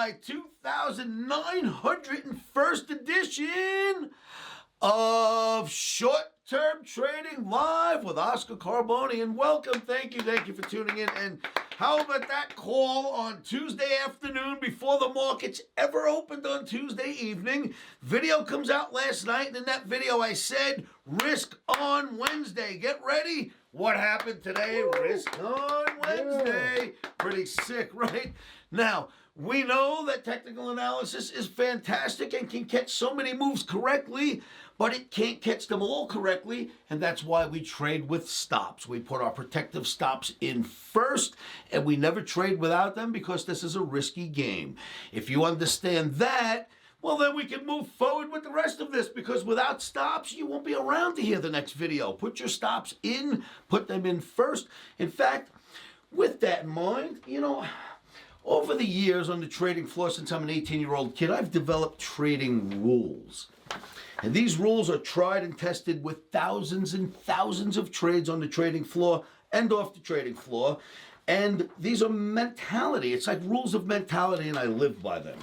my 2,901st edition of Short-Term Trading Live with Oscar Carboni. And welcome, thank you for tuning in. And how about that call on Tuesday afternoon before the markets ever opened on Tuesday evening? Video comes out last night, and in that video I said, risk on Wednesday. Get ready. What happened today? Woo! Risk on Wednesday. Yeah. Pretty sick, right? Now, we know that technical analysis is fantastic and can catch so many moves correctly, but it can't catch them all correctly, and that's why we trade with stops. We put our protective stops in first, and we never trade without them because this is a risky game. If you understand that, well, then we can move forward with the rest of this, because without stops, you won't be around to hear the next video. Put your stops in, put them in first. In fact, with that in mind, over the years on the trading floor, since I'm an 18-year-old kid, I've developed trading rules. And these rules are tried and tested with thousands and thousands of trades on the trading floor and off the trading floor. And these are mentality. It's like rules of mentality, and I live by them.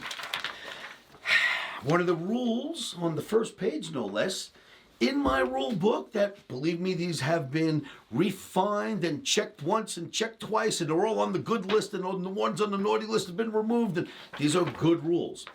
One of the rules on the first page, no less, in my rule book, that, believe me, these have been refined and checked once and checked twice, and they're all on the good list, and the ones on the naughty list have been removed, and these are good rules.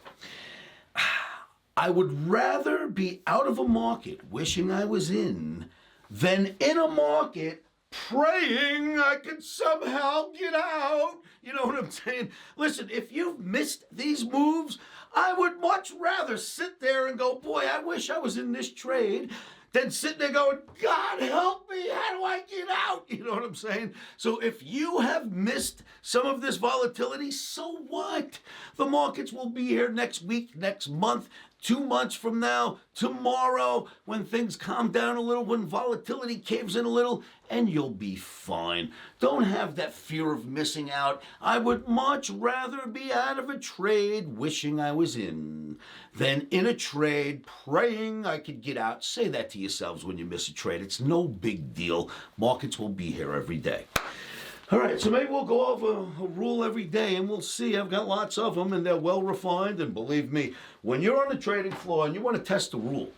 I would rather be out of a market wishing I was in than in a market praying I could somehow get out. You know what I'm saying? Listen, if you've missed these moves, I would much rather sit there and go, boy, I wish I was in this trade, than sitting there going, God help me, how do I get out? You know what I'm saying? So if you have missed some of this volatility, so what? The markets will be here next week, next month, 2 months from now, tomorrow, when things calm down a little, when volatility caves in a little, and you'll be fine. Don't have that fear of missing out. I would much rather be out of a trade wishing I was in than in a trade praying I could get out. Say that to yourselves when you miss a trade. It's no big deal. Markets will be here every day. All right, so maybe we'll go over a rule every day, and we'll see. I've got lots of them, and they're well-refined, and believe me, when you're on the trading floor and you want to test a rule,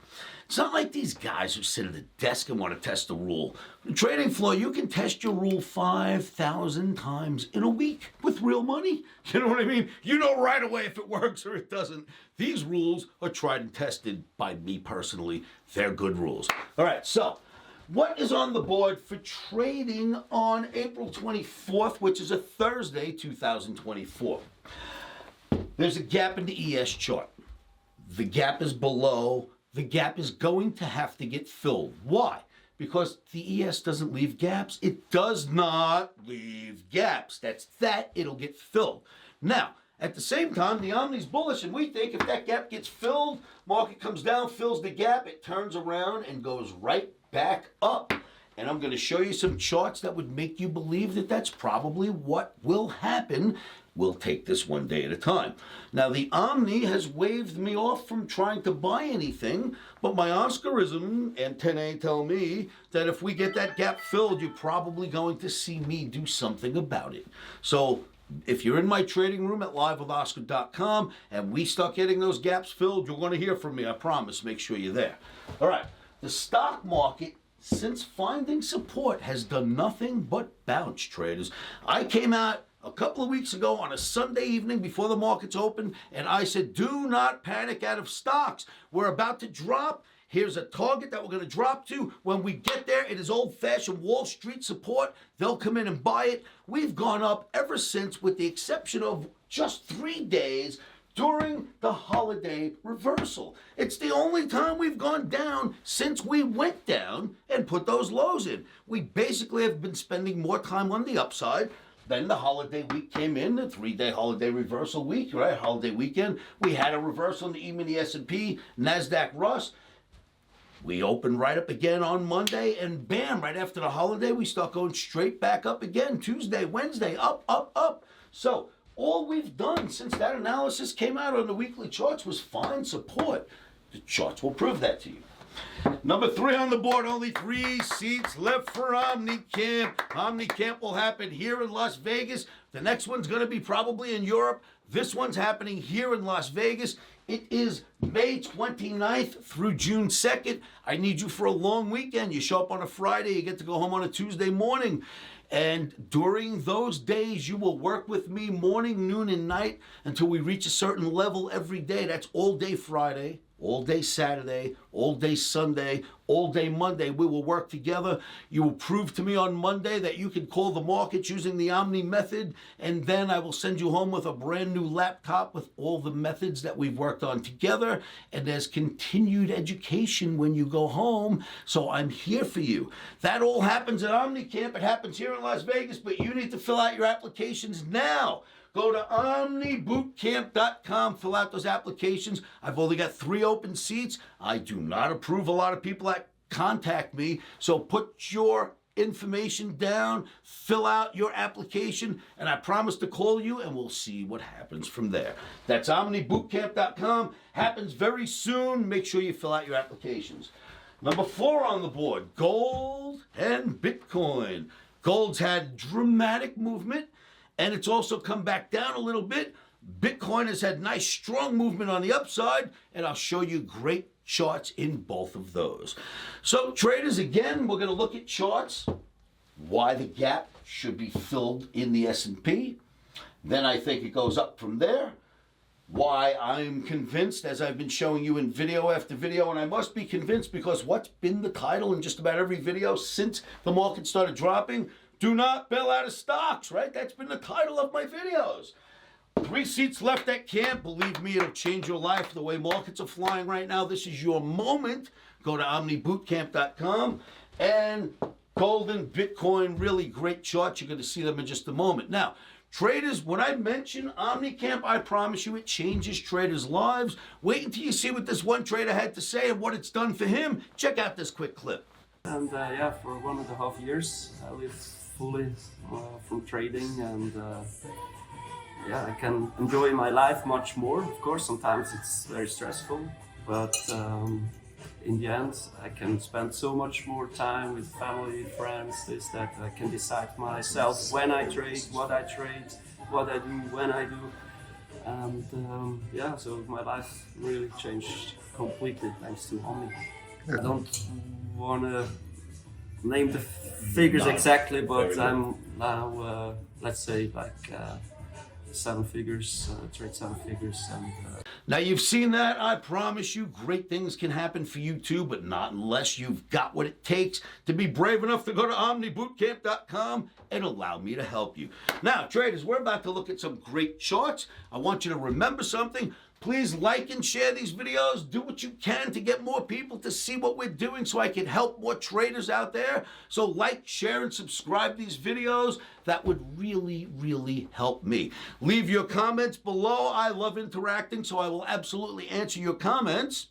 it's not like these guys who sit at a desk and want to test a rule. On the trading floor, you can test your rule 5,000 times in a week with real money. You know what I mean? You know right away if it works or it doesn't. These rules are tried and tested by me personally. They're good rules. All right, so what is on the board for trading on April 24th, which is a Thursday, 2024? There's a gap in the ES chart. The gap is below. The gap is going to have to get filled. Why? Because the ES doesn't leave gaps. It does not leave gaps. It'll get filled. Now, at the same time, the Omni's bullish, and we think if that gap gets filled, market comes down, fills the gap, it turns around and goes right back up. And I'm going to show you some charts that would make you believe that that's probably what will happen. We'll take this one day at a time. Now, the Omni has waved me off from trying to buy anything, but my Oscarism antennae tell me that if we get that gap filled, you're probably going to see me do something about it. So if you're in my trading room at livewithoscar.com and we start getting those gaps filled, you're going to hear from me, I promise. Make sure you're there. All right. The stock market, since finding support, has done nothing but bounce, traders. I came out a couple of weeks ago on a Sunday evening before the markets opened, and I said, do not panic out of stocks. We're about to drop. Here's a target that we're going to drop to. When we get there, it is old-fashioned Wall Street support. They'll come in and buy it. We've gone up ever since, with the exception of just 3 days during the holiday reversal. It's the only time we've gone down since we went down and put those lows in. We basically have been spending more time on the upside. Then the holiday week came in, the 3-day holiday reversal week, right? Holiday weekend. We had a reversal in the E-mini S&P, NASDAQ Russ. We opened right up again on Monday, and bam, right after the holiday, we start going straight back up again. Tuesday, Wednesday, up, up, up. So all we've done since that analysis came out on the weekly charts was find support. The charts will prove that to you. Number 3 on the board, only 3 seats left for OmniCamp. OmniCamp will happen here in Las Vegas. The next one's going to be probably in Europe. This one's happening here in Las Vegas. It is May 29th through June 2nd. I need you for a long weekend. You show up on a Friday, you get to go home on a Tuesday morning. And during those days, you will work with me morning, noon, and night until we reach a certain level every day. That's all day Friday, all day Saturday, all day Sunday, all day Monday. We will work together. You will prove to me on Monday that you can call the markets using the Omni method, and then I will send you home with a brand new laptop with all the methods that we've worked on together. And there's continued education when you go home, so I'm here for you. That all happens at OmniCamp. It happens here in Las Vegas, but you need to fill out your applications now. Go to omnibootcamp.com, fill out those applications. I've only got 3 open seats. I do not approve a lot of people that contact me, so put your information down, fill out your application, and I promise to call you, and we'll see what happens from there. That's omnibootcamp.com. Happens very soon. Make sure you fill out your applications. Number 4 on the board, gold and Bitcoin. Gold's had dramatic movement, and it's also come back down a little bit. Bitcoin has had nice, strong movement on the upside, and I'll show you great charts in both of those. So traders, again, we're going to look at charts, why the gap should be filled in the S&P. Then I think it goes up from there. Why I'm convinced, as I've been showing you in video after video, and I must be convinced because what's been the title in just about every video since the market started dropping? Do not bail out of stocks, right? That's been the title of my videos. 3 seats left at camp. Believe me, it'll change your life. The way markets are flying right now, this is your moment. Go to omnibootcamp.com. And gold and Bitcoin, really great charts. You're going to see them in just a moment. Now, traders, when I mention OmniCamp, I promise you it changes traders' lives. Wait until you see what this one trader had to say and what it's done for him. Check out this quick clip. And yeah, for 1.5 years, I lived fully from trading, and yeah, I can enjoy my life much more. Of course, sometimes it's very stressful, but in the end, I can spend so much more time with family, friends, this, that. I can decide myself when I trade, what I trade, what I do, when I do. And yeah, so my life really changed completely thanks to Omni. I don't want to name the figures exactly, but I'm now, let's say, like 7 figures, trade 7 figures. And now you've seen that. I promise you great things can happen for you too, but not unless you've got what it takes to be brave enough to go to omnibootcamp.com and allow me to help you. Now, traders, we're about to look at some great charts. I want you to remember something. Please like and share these videos. Do what you can to get more people to see what we're doing so I can help more traders out there. So like, share, and subscribe these videos. That would really, really help me. Leave your comments below. I love interacting, so I will absolutely answer your comments.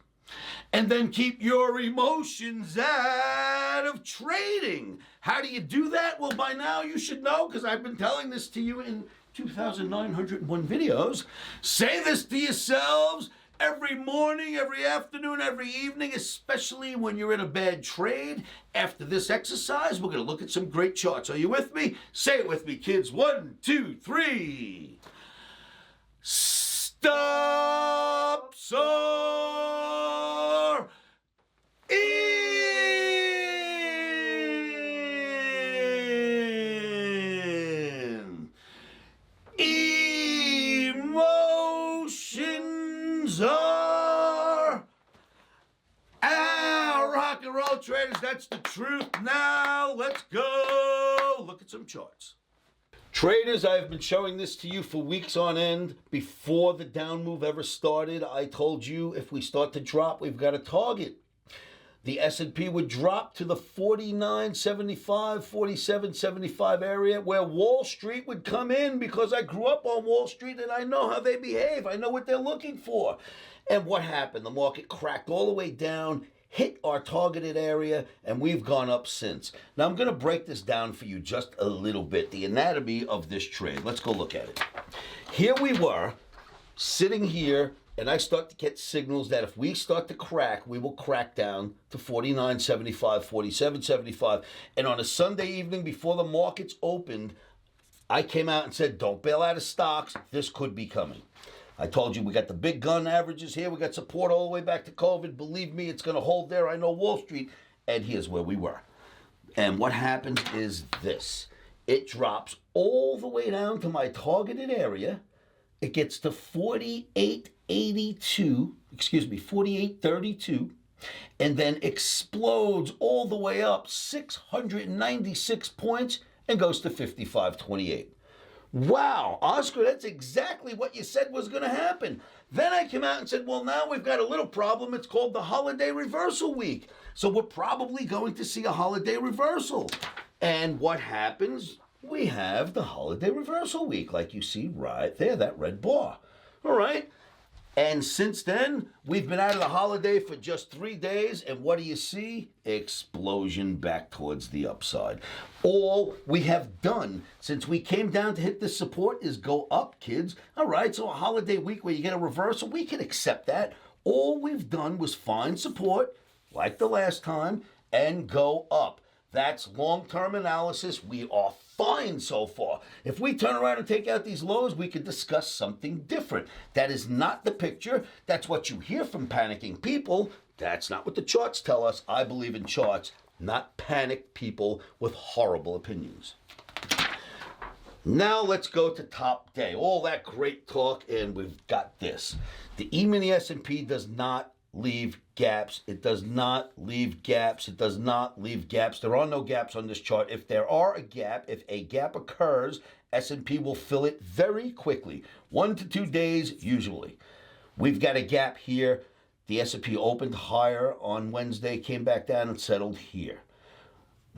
And then keep your emotions out of trading. How do you do that? Well, by now you should know, because I've been telling this to you in 2,901 videos. Say this to yourselves every morning, every afternoon, every evening, especially when you're in a bad trade. After this exercise, we're going to look at some great charts. Are you with me? Say it with me, kids. 1, 2, 3. Stop, sir. Emotions are our rock and roll, traders. That's the truth. Now let's go look at some charts. Traders, I've been showing this to you for weeks on end. Before the down move ever started, I told you if we start to drop, we've got a target. The S&P would drop to the 49.75, 47.75 area where Wall Street would come in, because I grew up on Wall Street and I know how they behave. I know what they're looking for. And what happened? The market cracked all the way down, hit our targeted area, and we've gone up since. Now I'm going to break this down for you just a little bit, the anatomy of this trade. Let's go look at it. Here we were, sitting here and I start to get signals that if we start to crack, we will crack down to 49.75, 47.75. And on a Sunday evening before the markets opened, I came out and said, don't bail out of stocks. This could be coming. I told you we got the big gun averages here. We got support all the way back to COVID. Believe me, it's going to hold there. I know Wall Street. And here's where we were. And what happens is this. It drops all the way down to my targeted area. It gets to 48.32, and then explodes all the way up 696 points and goes to 55.28. Wow, Oscar, that's exactly what you said was going to happen. Then I came out and said, well, now we've got a little problem. It's called the holiday reversal week. So we're probably going to see a holiday reversal. And what happens? We have the holiday reversal week, like you see right there, that red bar. All right. And since then, we've been out of the holiday for just 3 days. And what do you see? Explosion back towards the upside. All we have done since we came down to hit this support is go up, kids. All right, so a holiday week where you get a reversal, we can accept that. All we've done was find support, like the last time, and go up. That's long-term analysis. We are fine so far. If we turn around and take out these lows, we could discuss something different. That is not the picture. That's what you hear from panicking people. That's not what the charts tell us. I believe in charts, not panicked people with horrible opinions. Now let's go to top day. All that great talk, and we've got this. The E-mini S&P does not leave gaps. It does not leave gaps. It does not leave gaps. There are no gaps on this chart. If there are a gap, if a gap occurs, S&P will fill it very quickly. 1 to 2 days usually. We've got a gap here. The S&P opened higher on Wednesday, came back down and settled here.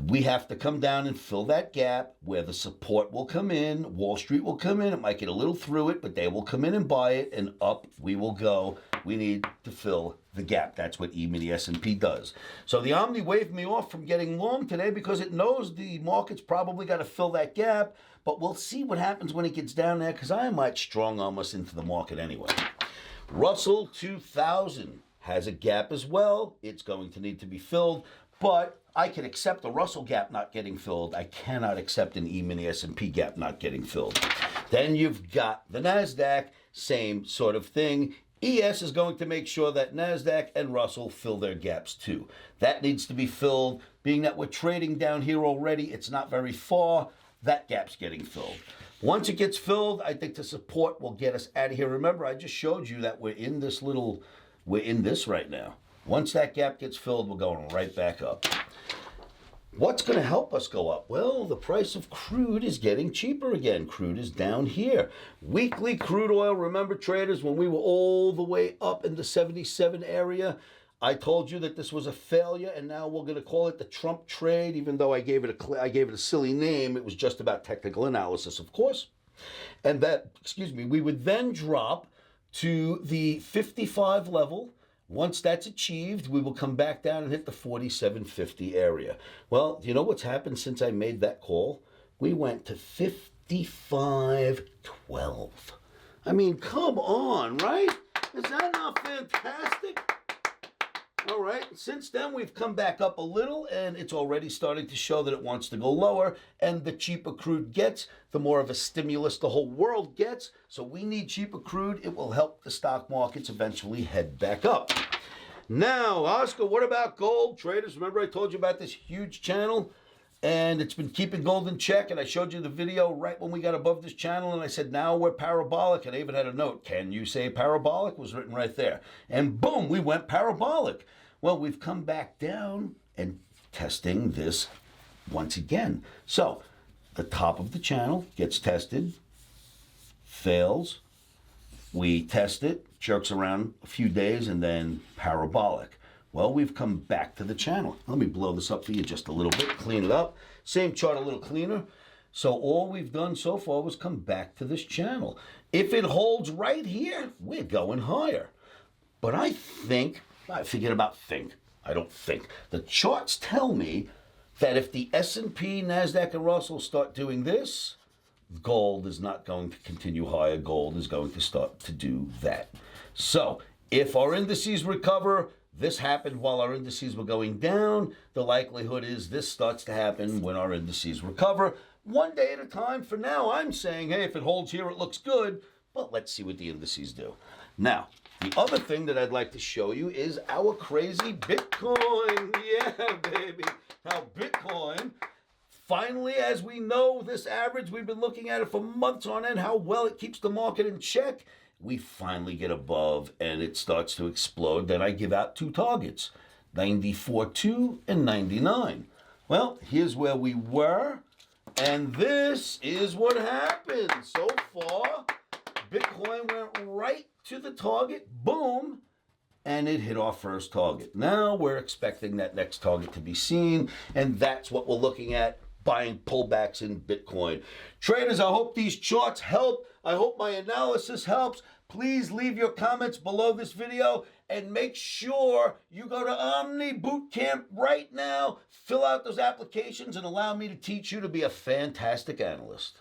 We have to come down and fill that gap where the support will come in. Wall Street will come in. It might get a little through it, but they will come in and buy it, and up we will go. We need to fill the gap. That's what E-mini S&P does. So the Omni waved me off from getting long today because it knows the market's probably got to fill that gap, but we'll see what happens when it gets down there because I might strong arm us into the market anyway. Russell 2000 has a gap as well. It's going to need to be filled, but I can accept the Russell gap not getting filled. I cannot accept an E-mini S&P gap not getting filled. Then you've got the NASDAQ, same sort of thing. ES is going to make sure that NASDAQ and Russell fill their gaps too. That needs to be filled. Being that we're trading down here already, it's not very far. That gap's getting filled. Once it gets filled, I think the support will get us out of here. Remember, I just showed you that we're in this right now. Once that gap gets filled, we're going right back up. What's going to help us go up? Well, the price of crude is getting cheaper again. Crude is down here. Weekly crude oil, remember traders, when we were all the way up in the 77 area, I told you that this was a failure, and now we're going to call it the Trump trade, even though I gave it a silly name. It was just about technical analysis, of course. And that, we would then drop to the 55 level. Once that's achieved, we will come back down and hit the 47.50 area. Well, you know what's happened since I made that call? We went to 55.12. I mean, come on, right? Is that not fantastic? All right, since then we've come back up a little, and it's already starting to show that it wants to go lower, and the cheaper crude gets, the more of a stimulus the whole world gets. So we need cheaper crude. It will help the stock markets eventually head back up. Now, Oscar, what about gold? Traders, remember I told you about this huge channel, and it's been keeping gold in check, and I showed you the video right when we got above this channel, and I said, now we're parabolic, and I even had a note, can you say parabolic? Was written right there. And boom, we went parabolic. Well, we've come back down and testing this once again. So the top of the channel gets tested, fails. We test it, jerks around a few days, and then parabolic. Well, we've come back to the channel. Let me blow this up for you just a little bit, clean it up. Same chart, a little cleaner. So all we've done so far was come back to this channel. If it holds right here, we're going higher. But I think, I don't think. The charts tell me that if the S&P, NASDAQ, and Russell start doing this, gold is not going to continue higher. Gold is going to start to do that. So if our indices recover, this happened while our indices were going down, the likelihood is this starts to happen when our indices recover. One day at a time. For now, I'm saying, hey, if it holds here, it looks good, but let's see what the indices do. Now, the other thing that I'd like to show you is our crazy Bitcoin. Yeah, baby. Now, Bitcoin, finally, as we know, this average, we've been looking at it for months on end, how well it keeps the market in check. We finally get above and it starts to explode. Then I give out two targets, 94.2 and 99. Well, here's where we were, and this is what happened. So far, Bitcoin went right to the target, boom, and it hit our first target. Now we're expecting that next target to be seen, and that's what we're looking at, buying pullbacks in Bitcoin. Traders, I hope these charts help. I hope my analysis helps. Please leave your comments below this video and make sure you go to Omni BOOTCAMP right now. Fill out those applications and allow me to teach you to be a fantastic analyst.